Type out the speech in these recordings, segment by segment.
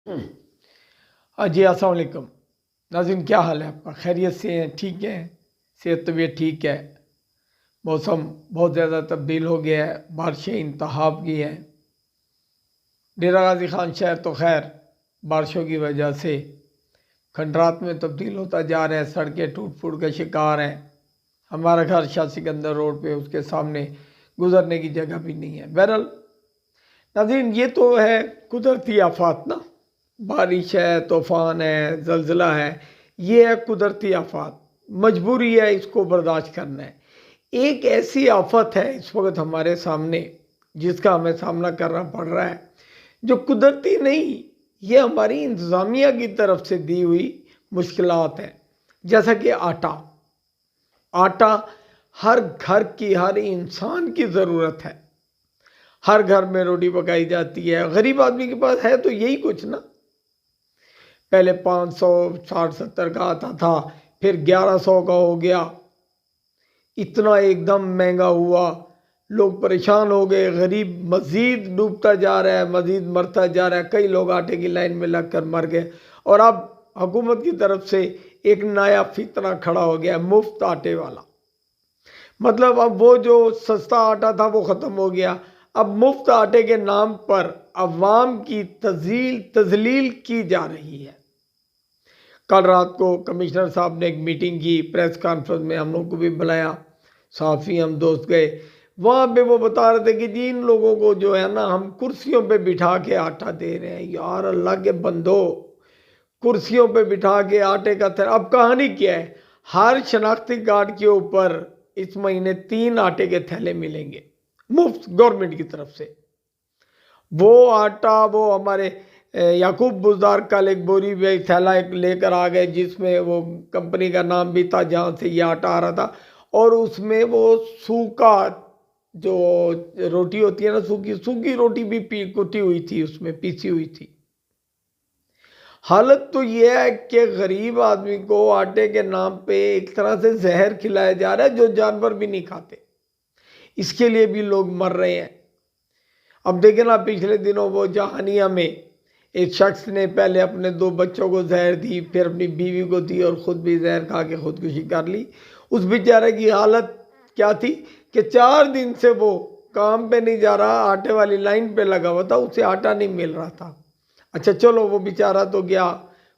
जी अस्सलाम वालेकुम नाज़रीन, क्या हाल है आपका? खैरियत से हैं? ठीक है? सेहत तबीयत ठीक है? मौसम बहुत ज़्यादा तब्दील हो गया है, बारिशें इंतहाब की हैं। डेरा गाजी खान शहर तो खैर बारिशों की वजह से खंडरात में तब्दील होता जा रहा है, सड़कें टूट फूट का शिकार हैं। हमारा घर शाह सिकंदर रोड पे, उसके सामने गुजरने की जगह भी नहीं है। बहरहाल नाज़रीन, ये तो है कुदरती आफात ना, बारिश है, तूफ़ान है, ज़लज़ला है, ये है कुदरती आफात। मजबूरी है इसको बर्दाश्त करना है। एक ऐसी आफत है इस वक्त हमारे सामने, जिसका हमें सामना करना पड़ रहा है, जो कुदरती नहीं, ये हमारी इंतज़ामिया की तरफ से दी हुई मुश्किलात हैं। जैसा कि आटा, आटा हर घर की, हर इंसान की ज़रूरत है। हर घर में रोटी पकाई जाती है। गरीब आदमी के पास है तो यही कुछ ना। पहले 500 60 70 का आता था, फिर 1100 का हो गया। इतना एकदम महंगा हुआ, लोग परेशान हो गए। गरीब मज़ीद डूबता जा रहा है, मज़ीद मरता जा रहा है। कई लोग आटे की लाइन में लग कर मर गए। और अब हुकूमत की तरफ से एक नया फितना खड़ा हो गया, मुफ्त आटे वाला। मतलब अब वो जो सस्ता आटा था वो ख़त्म हो गया। अब मुफ्त आटे के नाम पर अवाम की तजलील की जा रही है। कल रात को कमिश्नर साहब ने एक मीटिंग की, प्रेस कॉन्फ्रेंस में हम लोग को भी बुलाया, साफ़ी हम दोस्त गए। वहाँ पे वो बता रहे थे कि जी इन लोगों को जो है ना, हम कुर्सियों पे बिठा के आटा दे रहे हैं। यार अल्लाह के बंदो, कुर्सियों पे बिठा के आटे का थैला। अब कहानी क्या है, हर शनाख्ती कार्ड के ऊपर इस महीने 3 आटे के थैले मिलेंगे मुफ्त गवर्नमेंट की तरफ से। वो आटा वो हमारे याकूब बुजदार कल एक बोरी में थैला एक लेकर आ गए, जिसमें वो कंपनी का नाम भी था जहाँ से ये आटा आ रहा था। और उसमें वो सूखा जो रोटी होती है ना, सूखी सूखी रोटी भी कुटी हुई थी, उसमें पीसी हुई थी। हालत तो ये है कि गरीब आदमी को आटे के नाम पे एक तरह से जहर खिलाया जा रहा है, जो जानवर भी नहीं खाते। इसके लिए भी लोग मर रहे हैं। अब देखें ना, पिछले दिनों वो जहानिया में एक शख्स ने पहले अपने 2 बच्चों को जहर दी, फिर अपनी बीवी को दी और ख़ुद भी जहर खा के खुदकुशी कर ली। उस बेचारे की हालत क्या थी कि 4 दिन से वो काम पे नहीं जा रहा, आटे वाली लाइन पे लगा हुआ था, उसे आटा नहीं मिल रहा था। अच्छा चलो, वो बेचारा तो गया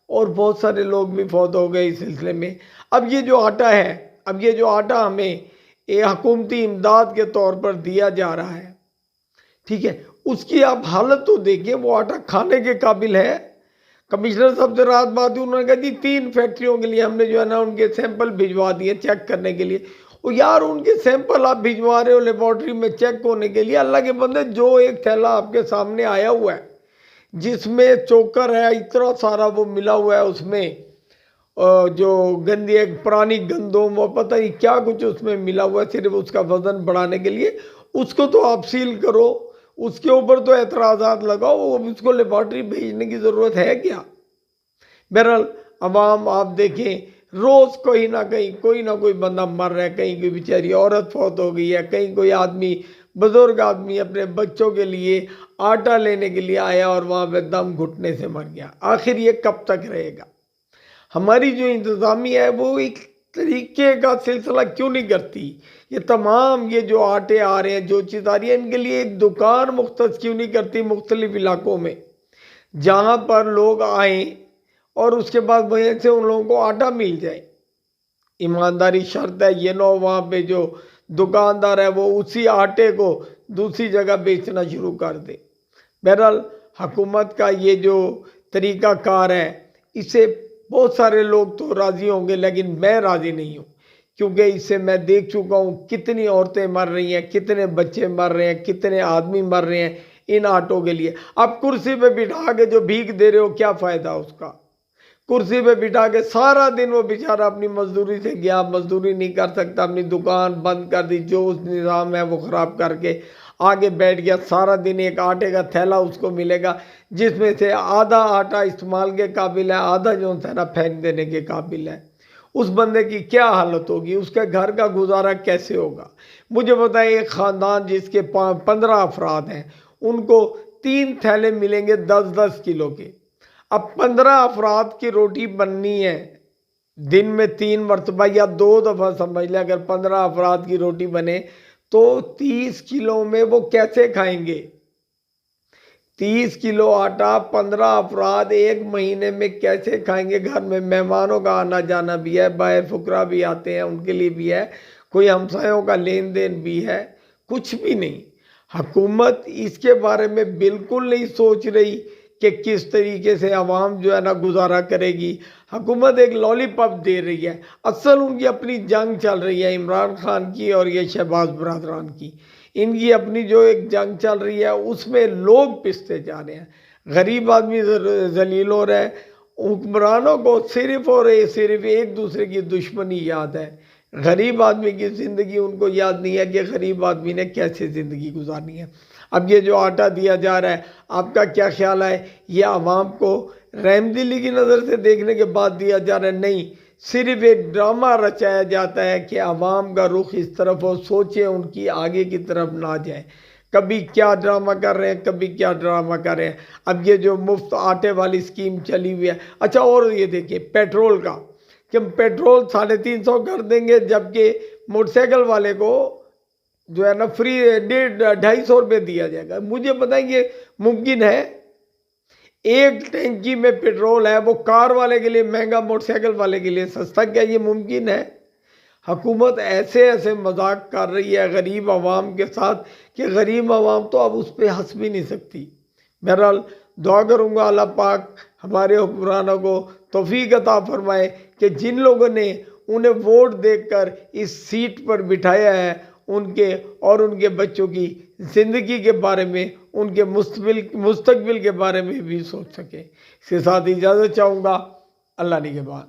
और बहुत सारे लोग भी फौत हो गए इस सिलसिले में। अब ये जो आटा है, अब ये जो आटा हमें ये हुकूमती इमदाद के तौर पर दिया जा रहा है, ठीक है, उसकी आप हालत तो देखिए, वो आटा खाने के काबिल है? कमिश्नर साहब से रात बात हुई, उन्होंने कहा जी 3 फैक्ट्रियों के लिए हमने जो है ना उनके सैंपल भिजवा दिए चेक करने के लिए। और यार उनके सैंपल आप भिजवा रहे हो लेबॉर्ट्री में चेक होने के लिए, अल्लाह के बंदे, जो एक थैला आपके सामने आया हुआ है जिसमें चोकर है इतना सारा वो मिला हुआ है, उसमें जो गंदी एक पुरानी गंदम और पता नहीं क्या कुछ उसमें मिला हुआ है, सिर्फ उसका वजन बढ़ाने के लिए, उसको तो आप सील करो, उसके ऊपर तो एतराज़ात लगाओ, उसको लेबॉर्ट्री भेजने की ज़रूरत है क्या? बहरहाल अवाम आप देखें, रोज़ कोई ना कोई बंदा मर रहा है। कहीं कोई बेचारी औरत फौत हो गई है, कहीं कोई आदमी, बुजुर्ग आदमी अपने बच्चों के लिए आटा लेने के लिए आया और वहाँ पे दम घुटने से मर गया। आखिर ये कब तक रहेगा? हमारी जो इंतज़ामिया है वो एक तरीके का सिलसिला क्यों नहीं करती? ये तमाम ये जो आटे आ रहे हैं, जो चीज़ आ रही है, इनके लिए एक दुकान मुख्तस क्यों नहीं करती मुख्तलिफ इलाकों में, जहाँ पर लोग आएँ और उसके बाद वहीं से उन लोगों को आटा मिल जाए। ईमानदारी शर्त है, ये ना हो वहाँ पे जो दुकानदार है वो उसी आटे को दूसरी जगह बेचना शुरू कर दे। बहरहाल हुकूमत का ये जो तरीका कार है, इससे बहुत सारे लोग तो राज़ी होंगे, लेकिन मैं राज़ी नहीं हूँ। क्योंकि इससे मैं देख चुका हूँ कितनी औरतें मर रही हैं, कितने बच्चे मर रहे हैं, कितने आदमी मर रहे हैं इन आटों के लिए। आप कुर्सी पे बिठा के जो भीख दे रहे हो, क्या फ़ायदा उसका? कुर्सी पे बिठा के सारा दिन वो बेचारा अपनी मजदूरी से गया, मजदूरी नहीं कर सकता, अपनी दुकान बंद कर दी, जो उस निज़ाम है वो ख़राब करके आगे बैठ गया। सारा दिन एक आटे का थैला उसको मिलेगा, जिसमें से आधा आटा इस्तेमाल के काबिल है, आधा जो है ना फेंक देने के काबिल है। उस बंदे की क्या हालत होगी? उसके घर का गुजारा कैसे होगा? मुझे बताइए, एक ख़ानदान जिसके 15 अफराद हैं, उनको 3 थैले मिलेंगे 10-10 किलो के। अब 15 अफराद की रोटी बननी है दिन में 3 मरतबा या 2 दफ़ा समझ लें। अगर 15 अफराद की रोटी बने तो 30 किलो में वो कैसे खाएंगे? 30 किलो आटा 15 अफराद एक महीने में कैसे खाएंगे? घर में मेहमानों का आना जाना भी है, बाहर फुकरा भी आते हैं, उनके लिए भी है, कोई हमसायों का लेन देन भी है, कुछ भी नहीं। हुकूमत इसके बारे में बिल्कुल नहीं सोच रही कि किस तरीके से आवाम जो है ना गुजारा करेगी। हुकूमत एक लॉलीपॉप दे रही है। असल उनकी अपनी जंग चल रही है इमरान खान की और ये शहबाज बरदरान की। इनकी अपनी जो एक जंग चल रही है उसमें लोग पिसते जा रहे हैं, गरीब आदमी जलील हो रहा है। हुक्मरानों को सिर्फ और सिर्फ एक दूसरे की दुश्मनी याद है, गरीब आदमी की ज़िंदगी उनको याद नहीं है कि गरीब आदमी ने कैसे ज़िंदगी गुजारनी है। अब ये जो आटा दिया जा रहा है, आपका क्या ख्याल है? ये आवाम को रहमदिली की नज़र से देखने के बाद दिया जा रहा है? नहीं, सिर्फ एक ड्रामा रचाया जाता है कि आवाम का रुख इस तरफ हो, सोचे उनकी आगे की तरफ ना जाए। कभी क्या ड्रामा कर रहे हैं, कभी क्या ड्रामा कर रहे हैं। अब ये जो मुफ्त आटे वाली स्कीम चली हुई है। अच्छा, और ये देखिए पेट्रोल का, कि हम पेट्रोल 350 कर देंगे, जबकि मोटरसाइकिल वाले को जो है ना फ्री 250 रुपये दिया जाएगा। मुझे बताएंगे मुमकिन है? एक टैंकी में पेट्रोल है, वो कार वाले के लिए महंगा, मोटरसाइकिल वाले के लिए सस्ता। क्या ये मुमकिन है? हुकूमत ऐसे ऐसे मजाक कर रही है गरीब आवाम के साथ कि गरीब आवाम तो अब उस पर हंस भी नहीं सकती। बहरहाल दुआ करूँगा अल्लाह पाक हमारे हुक्मरानों को तौफीक अता फरमाए कि जिन लोगों ने उन्हें वोट देकर इस सीट पर बिठाया है उनके और उनके बच्चों की ज़िंदगी के बारे में, उनके मुस्तकबिल के बारे में भी सोच सके। इसके साथ इजाज़त चाहूँगा। अल्लाह निगहबान।